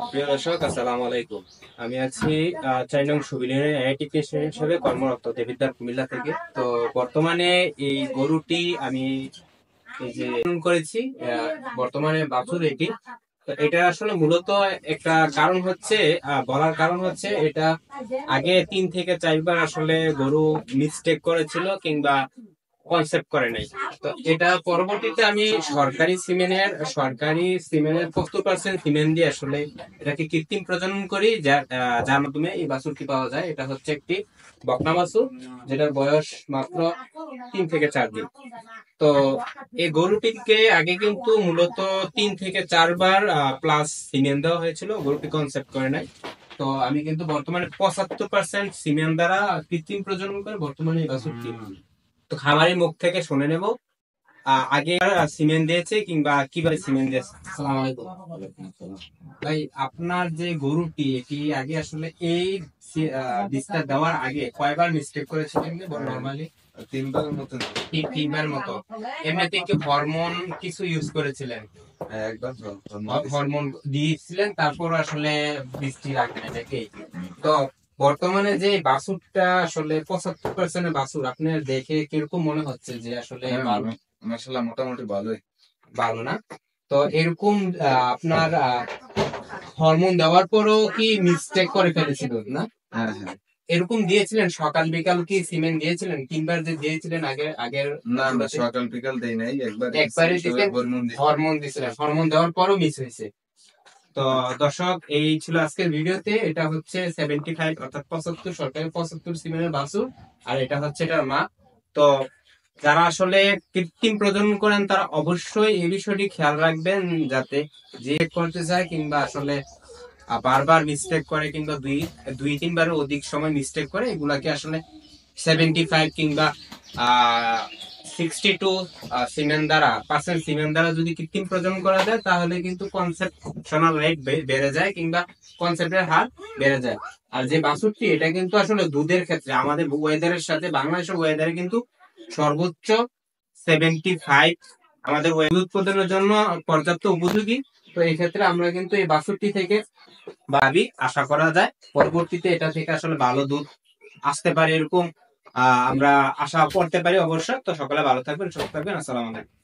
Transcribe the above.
প্রিয় দর্শক, আসসালামু আলাইকুম। আমি আছি 4 নং সুবিলিয়ারে আইআইটি হিসেবে কর্মরত দেবিদ্বার কুমিল্লা থেকে। তো বর্তমানে এই গরুটি আমি এই যে পালন করেছি, বর্তমানে বাছুর এটি। তো এটা আসলে মূলত একটা কারণ হচ্ছে, বলার কারণ হচ্ছে এটা আগে 3 থেকে 4 বার আসলে গরু মিস্টেক করেছিল কিংবা কনসেপ্ট করে নাই। তো এটা পরবর্তীতে আমি সরকারি সিমেন্টের 70% সিমেন্ট দিয়ে আসলে এটাকে কৃত্রিম প্রজনন করি, যার মাধ্যমে এই বাছুরটি পাওয়া যায়। এটা হচ্ছে একটি বকনা বাছুর, যেটার বয়স মাত্র 3 থেকে 4 দিন। তো এই গরুটিকে আগে কিন্তু মূলত 3 থেকে 4 বার প্লাস সিমেন্ট দেওয়া হয়েছিল, গরুটি কনসেপ্ট করে নাই। তো আমি কিন্তু বর্তমানে 75% সিমেন্ট দ্বারা কৃত্রিম প্রজনন করে বর্তমানে এই বাছুরটি। তো খামারের মুখ থেকে শুনে নেব আগে সিমেন্ট দিয়েছে কিংবা কিভাবে সিমেন্ট দিয়েছে। আসসালামু আলাইকুম। ভাই, আপনার যে গরুটি এটি আগে আসলে এই বীজটা দেওয়ার আগে কয়বার মিস্টেক করেছিলেন নরমালি? 3 বারের মতন। 3 বার মতো। এমনিতে কি হরমোন কিছু ইউজ করেছিলেন? একবার হরমোন দিয়েছিলেন, তারপর আসলে বৃষ্টি লাগে না নাকি? তো বর্তমানে যে বাছুরটা আসলে 75% বাছুর, আপনার দেখে কিরকম মনে হচ্ছে যে আসলে ভালো? মাশাআল্লাহ, মোটামুটি ভালোই। ভালো না? তো এরকম আপনার হরমোন দেওয়ার পরও কি মিস্টেক করে ফেলেছিল না? হ্যাঁ, হ্যাঁ। এরকম দিয়েছিলেন সকাল বিকাল কি সিমেন্ট দিয়েছিলেন? 3 বার যে দিয়েছিলেন আগের না, আমরা সকাল বিকাল দেই নাই, একবার একবারে দিয়েছেন। হরমোন দিয়েছিলেন, হরমোন দেওয়ার পরও মিস হয়েছে। তো দর্শক, এই ছিল আজকের ভিডিওতে। এটা হচ্ছে 75 অর্থাৎ 75, সরকারি 75 সিমেন্টের বাছুর। আর এটা হচ্ছে এটার মা। তো যারা আসলে কৃত্রিম প্রজনন করেন তারা অবশ্যই এই বিষয়টি খেয়াল রাখবেন, যাতে যে করতে যায় কিংবা আসলে বারবার মিস্টেক করে কিংবা দুই দুই তিনবারের অধিক সময় মিস্টেক করে, এগুলাকে আসলে 75 কিংবা 62 সিমেন্ট দ্বারা যদি কৃত্রিম প্রজনন করা যায়, তাহলে কিন্তু কনসেপশনাল রেট বেড়ে যায় কিংবা কনসেপ্টের হার বেড়ে যায়। আর যে বাছুরটি, এটা কিন্তু আসলে দুধের ক্ষেত্রে আমাদের ওয়েদারের সাথে বাংলাদেশের ওয়েদারে কিন্তু সর্বোচ্চ 75 আমাদের দুধ উৎপাদনের জন্য পর্যাপ্ত উপযোগী। তো এই ক্ষেত্রে আমরা কিন্তু এই বাছুরটি থেকে ভাবি আশা করা যায় পরবর্তীতে এটা থেকে আসলে ভালো দুধ আসতে পারে, এরকম আমরা আশা করতে পারি অবশ্যই। তো সকলে ভালো থাকবেন, সুস্থ থাকবেন। আসসালামু আলাইকুম।